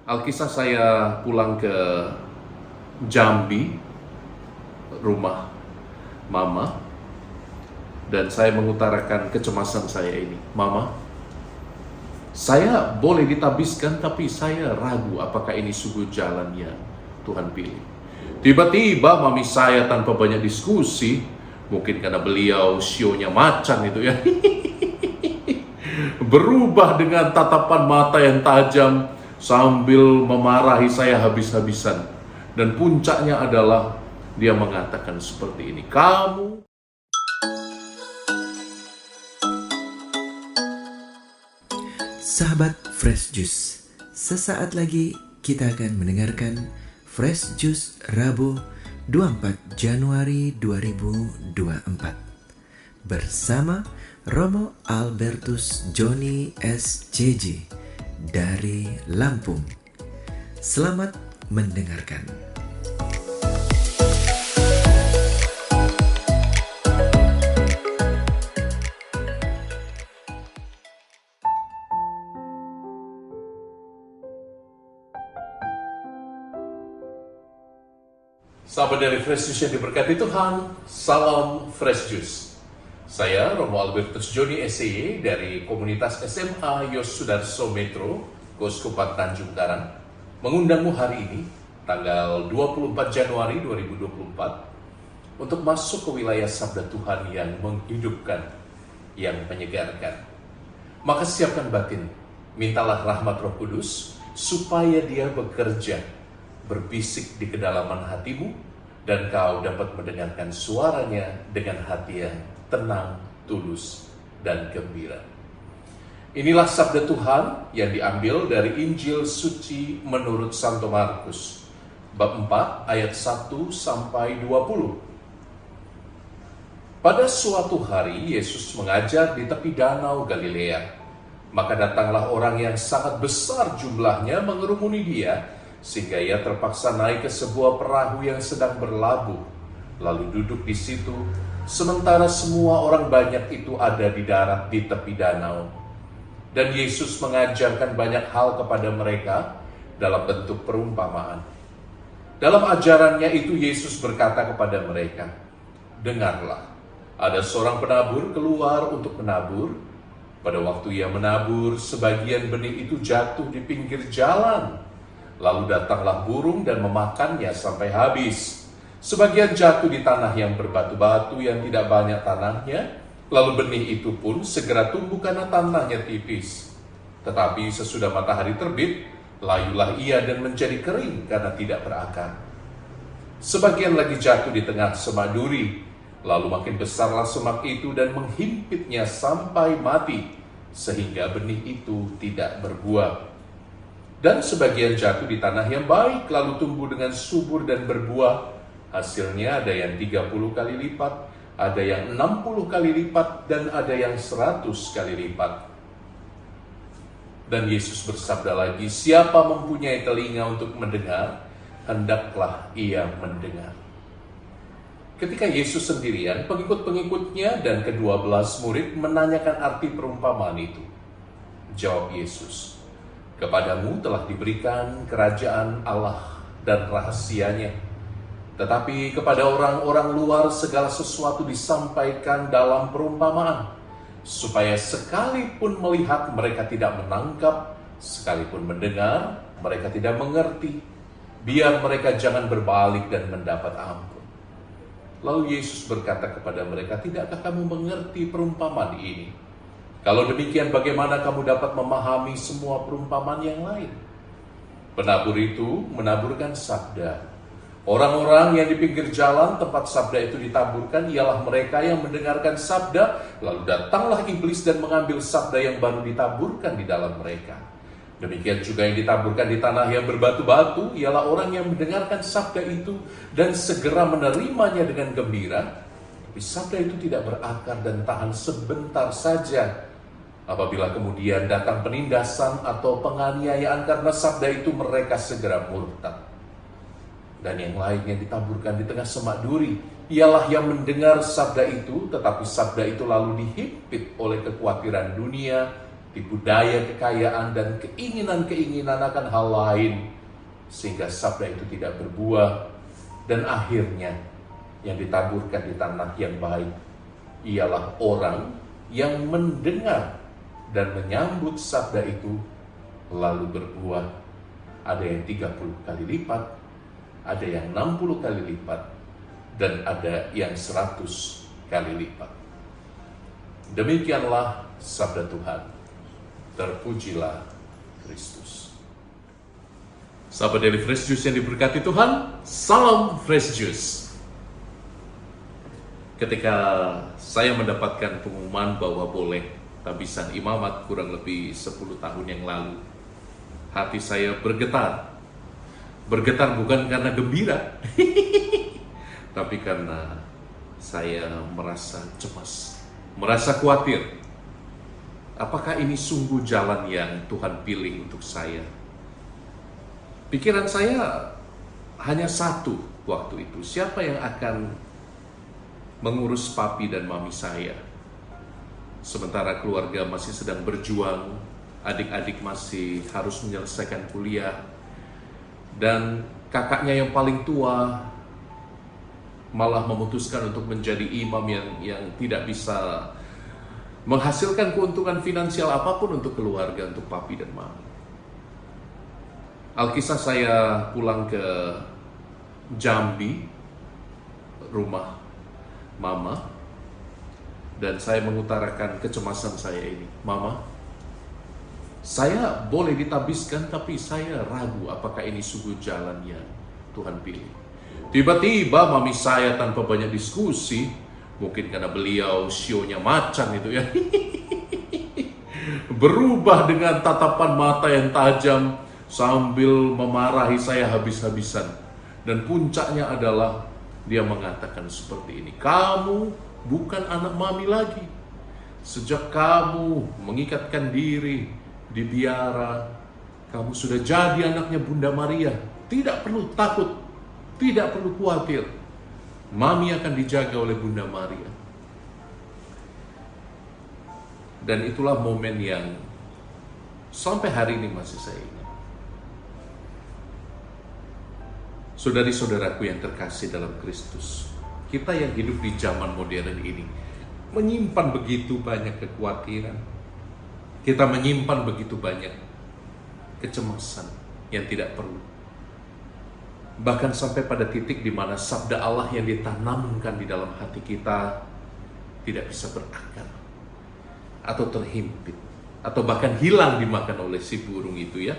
Alkisah saya pulang ke Jambi, rumah Mama, dan saya mengutarakan kecemasan saya ini. Mama, saya boleh ditabiskan, tapi saya ragu apakah ini sungguh jalan yang Tuhan pilih. Tiba-tiba mami saya tanpa banyak diskusi, mungkin karena beliau sionya macan itu ya, berubah dengan tatapan mata yang tajam sambil memarahi saya habis-habisan. Dan puncaknya adalah dia mengatakan seperti ini, kamu Sahabat Fresh Juice, sesaat lagi kita akan mendengarkan Fresh Juice Rabu 24 Januari 2024 bersama Romo Albertus Joni SCJ dari Lampung. Selamat mendengarkan. Sahabat dari Fresh Juice yang diberkati Tuhan, salam Fresh Juice. Saya Romo Albertus Joni SCJ dari komunitas SMA Yos Sudarso Metro, Keuskupan Tanjung Karang, mengundangmu hari ini, tanggal 24 Januari 2024, untuk masuk ke wilayah sabda Tuhan yang menghidupkan, yang menyegarkan. Maka siapkan batin, mintalah rahmat Roh Kudus, supaya dia bekerja, berbisik di kedalaman hatimu, dan kau dapat mendengarkan suaranya dengan hati yang tenang, tulus, dan gembira. Inilah sabda Tuhan yang diambil dari Injil Suci menurut Santo Markus, bab 4 ayat 1 sampai 20. Pada suatu hari Yesus mengajar di tepi danau Galilea. Maka datanglah orang yang sangat besar jumlahnya mengerumuni dia, sehingga ia terpaksa naik ke sebuah perahu yang sedang berlabuh, lalu duduk di situ, sementara semua orang banyak itu ada di darat di tepi danau. Dan Yesus mengajarkan banyak hal kepada mereka dalam bentuk perumpamaan. Dalam ajarannya itu Yesus berkata kepada mereka, dengarlah, ada seorang penabur keluar untuk menabur. Pada waktu ia menabur, sebagian benih itu jatuh di pinggir jalan. Lalu datanglah burung dan memakannya sampai habis. Sebagian jatuh di tanah yang berbatu-batu yang tidak banyak tanahnya, lalu benih itu pun segera tumbuh karena tanahnya tipis. Tetapi sesudah matahari terbit, layulah ia dan menjadi kering karena tidak berakar. Sebagian lagi jatuh di tengah semak duri, lalu makin besarlah semak itu dan menghimpitnya sampai mati, sehingga benih itu tidak berbuah. Dan sebagian jatuh di tanah yang baik, lalu tumbuh dengan subur dan berbuah. Hasilnya ada yang 30 kali lipat, ada yang 60 kali lipat, dan ada yang 100 kali lipat. Dan Yesus bersabda lagi, siapa mempunyai telinga untuk mendengar, hendaklah ia mendengar. Ketika Yesus sendirian, pengikut-pengikutnya dan ke-12 murid menanyakan arti perumpamaan itu. Jawab Yesus, kepadamu telah diberikan kerajaan Allah dan rahasianya. Tetapi kepada orang-orang luar segala sesuatu disampaikan dalam perumpamaan, supaya sekalipun melihat mereka tidak menangkap, sekalipun mendengar mereka tidak mengerti, biar mereka jangan berbalik dan mendapat ampun. Lalu Yesus berkata kepada mereka, tidakkah kamu mengerti perumpamaan ini? Kalau demikian, bagaimana kamu dapat memahami semua perumpamaan yang lain? Penabur itu menaburkan sabda. Orang-orang yang di pinggir jalan tempat sabda itu ditaburkan ialah mereka yang mendengarkan sabda, lalu datanglah iblis dan mengambil sabda yang baru ditaburkan di dalam mereka. Demikian juga yang ditaburkan di tanah yang berbatu-batu ialah orang yang mendengarkan sabda itu dan segera menerimanya dengan gembira, tapi sabda itu tidak berakar dan tahan sebentar saja. Apabila kemudian datang penindasan atau penganiayaan karena sabda itu, mereka segera murtad. Dan yang lain yang ditaburkan di tengah semak duri ialah yang mendengar sabda itu, tetapi sabda itu lalu dihimpit oleh kekhawatiran dunia, tipu daya kekayaan dan keinginan-keinginan akan hal lain, sehingga sabda itu tidak berbuah, dan akhirnya yang ditaburkan di tanah yang baik ialah orang yang mendengar dan menyambut sabda itu lalu berbuah. Ada yang 30 kali lipat, ada yang 60 kali lipat, dan ada yang 100 kali lipat. Demikianlah sabda Tuhan. Terpujilah Kristus. Sahabat dari Fresh Juice yang diberkati Tuhan, salam Fresh Juice. Ketika saya mendapatkan pengumuman bahwa boleh tabisan imamat kurang lebih 10 tahun yang lalu, hati saya bergetar. Bergetar bukan karena gembira, tapi karena saya merasa cemas, merasa khawatir. Apakah ini sungguh jalan yang Tuhan pilih untuk saya? Pikiran saya hanya satu waktu itu, siapa yang akan mengurus papi dan mami saya? Sementara keluarga masih sedang berjuang, adik-adik masih harus menyelesaikan kuliah, dan kakaknya yang paling tua malah memutuskan untuk menjadi imam yang tidak bisa menghasilkan keuntungan finansial apapun untuk keluarga, untuk papi dan mami. Alkisah saya pulang ke Jambi, rumah mama, dan saya mengutarakan kecemasan saya ini. Mama, saya boleh ditabiskan, tapi saya ragu apakah ini sungguh jalan yang Tuhan pilih. Tiba-tiba mami saya tanpa banyak diskusi, mungkin karena beliau sionya macan itu ya, berubah dengan tatapan mata yang tajam sambil memarahi saya habis-habisan. Dan puncaknya adalah dia mengatakan seperti ini, kamu bukan anak mami lagi. Sejak kamu mengikatkan diri di biara, kamu sudah jadi anaknya Bunda Maria. Tidak perlu takut, tidak perlu khawatir. Mami akan dijaga oleh Bunda Maria. Dan itulah momen yang sampai hari ini masih saya ingat. Saudari-saudaraku yang terkasih dalam Kristus, kita yang hidup di zaman modern ini menyimpan begitu banyak kekhawatiran. Kita menyimpan begitu banyak kecemasan yang tidak perlu. Bahkan sampai pada titik di mana sabda Allah yang ditanamkan di dalam hati kita tidak bisa berakar, atau terhimpit, atau bahkan hilang dimakan oleh si burung itu ya.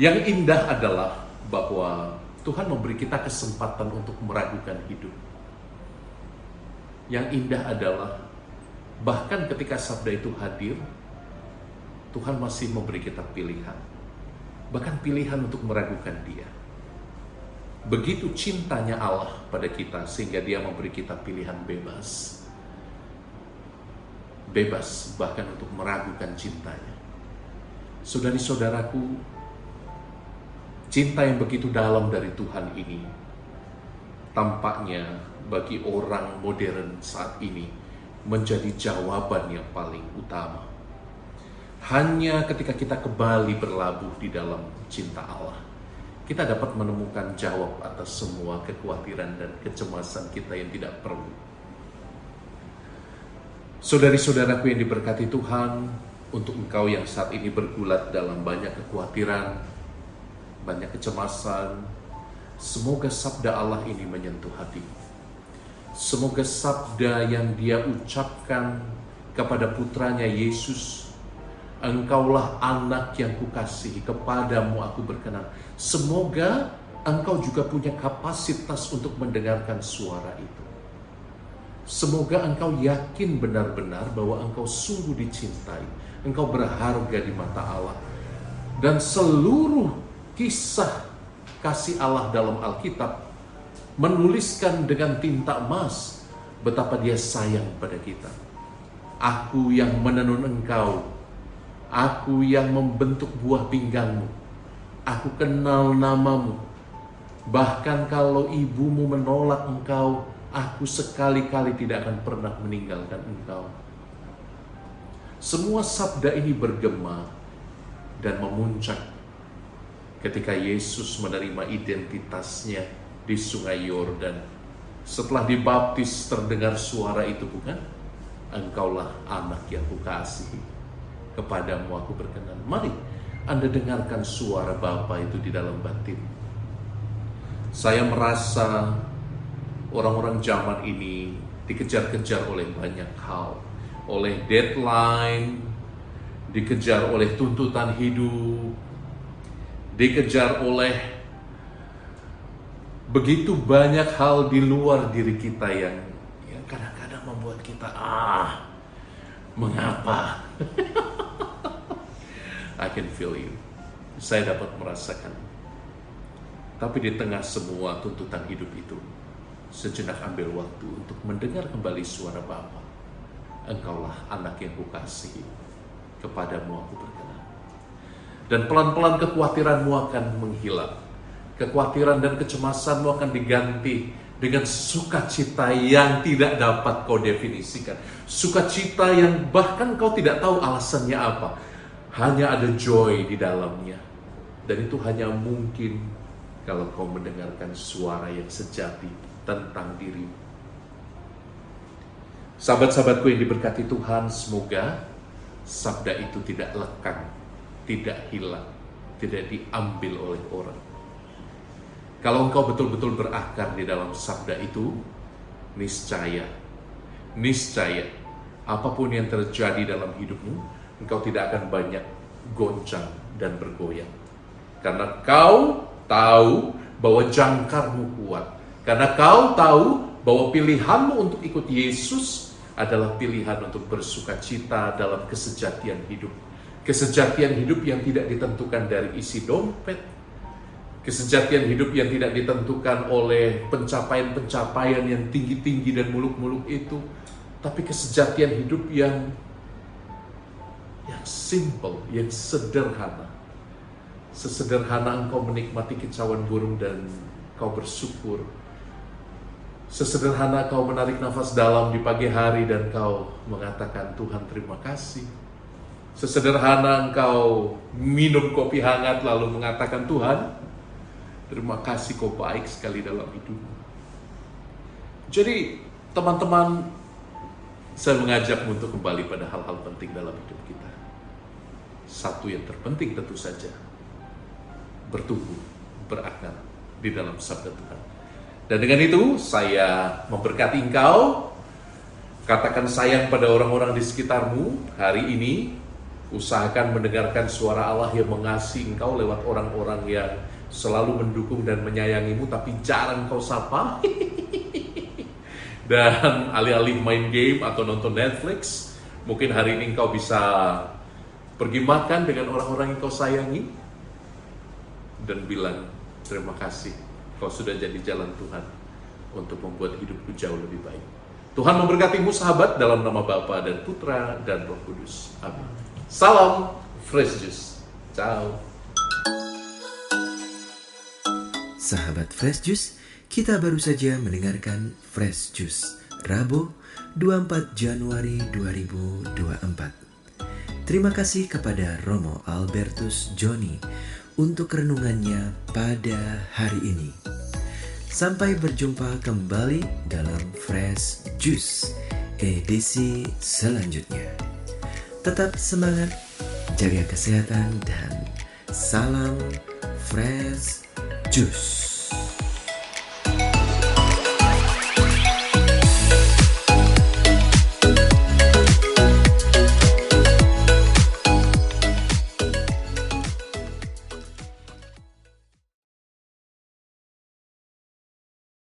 Yang indah adalah bahwa Tuhan memberi kita kesempatan untuk meragukan hidup. Yang indah adalah bahkan ketika sabda itu hadir, Tuhan masih memberi kita pilihan. Bahkan pilihan untuk meragukan Dia. Begitu cintanya Allah pada kita sehingga Dia memberi kita pilihan bebas. Bebas bahkan untuk meragukan cintanya. Saudari-saudaraku, cinta yang begitu dalam dari Tuhan ini tampaknya bagi orang modern saat ini menjadi jawaban yang paling utama. Hanya ketika kita kembali berlabuh di dalam cinta Allah, kita dapat menemukan jawab atas semua kekhawatiran dan kecemasan kita yang tidak perlu. Saudari-saudaraku yang diberkati Tuhan, untuk engkau yang saat ini bergulat dalam banyak kekhawatiran, banyak kecemasan, semoga sabda Allah ini menyentuh hatimu. Semoga sabda yang Dia ucapkan kepada putranya Yesus, engkaulah anak yang kukasihi, kepadamu aku berkenan. Semoga engkau juga punya kapasitas untuk mendengarkan suara itu. Semoga engkau yakin benar-benar bahwa engkau sungguh dicintai, engkau berharga di mata Allah. Dan seluruh kisah kasih Allah dalam Alkitab menuliskan dengan tinta emas betapa Dia sayang pada kita. Aku yang menenun engkau, aku yang membentuk buah pinggangmu, aku kenal namamu. Bahkan kalau ibumu menolak engkau, aku sekali-kali tidak akan pernah meninggalkan engkau. Semua sabda ini bergema dan memuncak ketika Yesus menerima identitasnya di Sungai Yordan. Setelah dibaptis terdengar suara itu, bukan? Engkaulah anak yang kukasihi, kepadamu aku berkenan. Mari Anda dengarkan suara Bapa itu di dalam batin. Saya merasa orang-orang zaman ini dikejar-kejar oleh banyak hal, oleh deadline, dikejar oleh tuntutan hidup, dikejar oleh begitu banyak hal di luar diri kita yang kadang-kadang membuat kita mengapa? I can feel you. Saya dapat merasakan. Tapi di tengah semua tuntutan hidup itu, sejenak ambil waktu untuk mendengar kembali suara Bapa. Engkaulah anak yang kukasihi, kepadamu aku berkenan. Dan pelan-pelan kekhawatiranmu akan menghilang. Kekhawatiran dan kecemasanmu akan diganti dengan sukacita yang tidak dapat kau definisikan. Sukacita yang bahkan kau tidak tahu alasannya apa. Hanya ada joy di dalamnya. Dan itu hanya mungkin kalau kau mendengarkan suara yang sejati tentang dirimu. Sahabat-sahabatku yang diberkati Tuhan, semoga sabda itu tidak lekang, tidak hilang, tidak diambil oleh orang. Kalau engkau betul-betul berakar di dalam sabda itu, niscaya, apapun yang terjadi dalam hidupmu, engkau tidak akan banyak goncang dan bergoyang. Karena kau tahu bahwa jangkarmu kuat. Karena kau tahu bahwa pilihanmu untuk ikut Yesus adalah pilihan untuk bersukacita dalam kesejatian hidup. Kesejatian hidup yang tidak ditentukan dari isi dompet. Kesejatian hidup yang tidak ditentukan oleh pencapaian-pencapaian yang tinggi-tinggi dan muluk-muluk itu. Tapi kesejatian hidup yang simple, yang sederhana. Sesederhana engkau menikmati kicauan burung dan kau bersyukur. Sesederhana kau menarik nafas dalam di pagi hari dan kau mengatakan, Tuhan terima kasih. Sesederhana engkau minum kopi hangat lalu mengatakan, Tuhan terima kasih, kau baik sekali dalam hidupmu. Jadi teman-teman, saya mengajakmu untuk kembali pada hal-hal penting dalam hidup kita. Satu yang terpenting tentu saja, bertumbuh, berakar di dalam sabda Tuhan. Dan dengan itu, saya memberkati engkau. Katakan sayang pada orang-orang di sekitarmu hari ini. Usahakan mendengarkan suara Allah yang mengasihi engkau lewat orang-orang yang selalu mendukung dan menyayangimu, tapi jarang kau sapa. Dan alih-alih main game atau nonton Netflix, mungkin hari ini engkau bisa pergi makan dengan orang-orang yang kau sayangi dan bilang, terima kasih, kau sudah jadi jalan Tuhan untuk membuat hidupku jauh lebih baik. Tuhan memberkatimu sahabat, dalam nama Bapa dan Putra dan Roh Kudus. Amin. Salam Fresh Juice. Ciao. Sahabat Fresh Juice, kita baru saja mendengarkan Fresh Juice Rabu 24 Januari 2024. Terima kasih kepada Romo Albertus Joni untuk renungannya pada hari ini. Sampai berjumpa kembali dalam Fresh Juice edisi selanjutnya. Tetap semangat, jaga kesehatan, dan salam Fresh Juice.